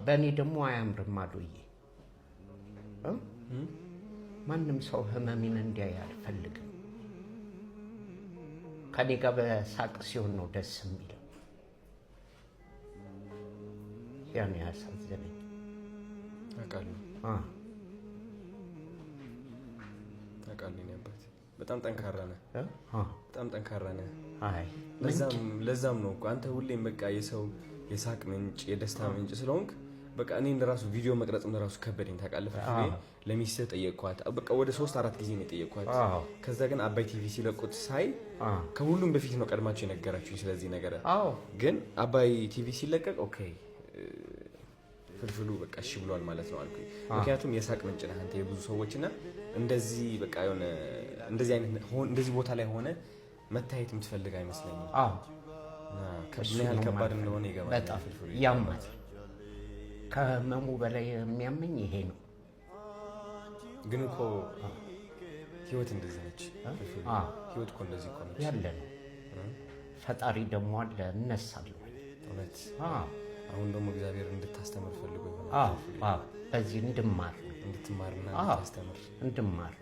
በእኔ ደግሞ አያምርም አሉዬ። ማንም ሰው ህመሜን እንዲያይ አልፈልግም። ከኔ ጋር በሳቅ ሲሆን ነው ደስ የሚለው። ያን ያሳዘነኝ አውቃለሁ። ነበር። በጣም ጠንካራ ነህ። በጣም ጠንካራ ነህ። ለዛም ነው አንተ ሁሌም በቃ የሰው የሳቅ ምንጭ የደስታ ምንጭ ስለሆንክ በቃ እኔን ለራሱ ቪዲዮ መቅረጽም ለራሱ ከበደኝ ታውቃለህ። ለሚስትህ ጠየቅኳት። በቃ ወደ 3-4 ጊዜ ነው የጠየቅኳት። ከዛ ግን አባይ ቲቪ ሲለቁት ሳይ ከሁሉም በፊት ነው ቀድማቸው የነገራችሁኝ ስለዚህ ነገር። ግን አባይ ቲቪ ሲለቀቅ ኦኬ ፍልፍሉ በቃ እሺ ብሏል ማለት ነው አልኩኝ። ምክንያቱም የሳቅ ምንጭ ነህ አንተ የብዙ ሰዎችና እንደዚህ በቃ የሆነ እንደዚህ ቦታ ላይ ሆነ መታየት የምትፈልግ አይመስለኝም። ምን ያህል ከባድ እንደሆነ ይገባል። ያማል። ከህመሙ በላይ የሚያመኝ ይሄ ነው። ግን እኮ ህይወት እንደዚህ ነች። ህይወት እኮ እንደዚህ እኮ ነች ያለ ነው። ፈጣሪ ደግሞ አለ እነሳለሁ። እውነት አሁን ደግሞ እግዚአብሔር እንድታስተምር ፈልጎ ይሆናል። በዚህ እንድማርና እንድታስተምር እንድማር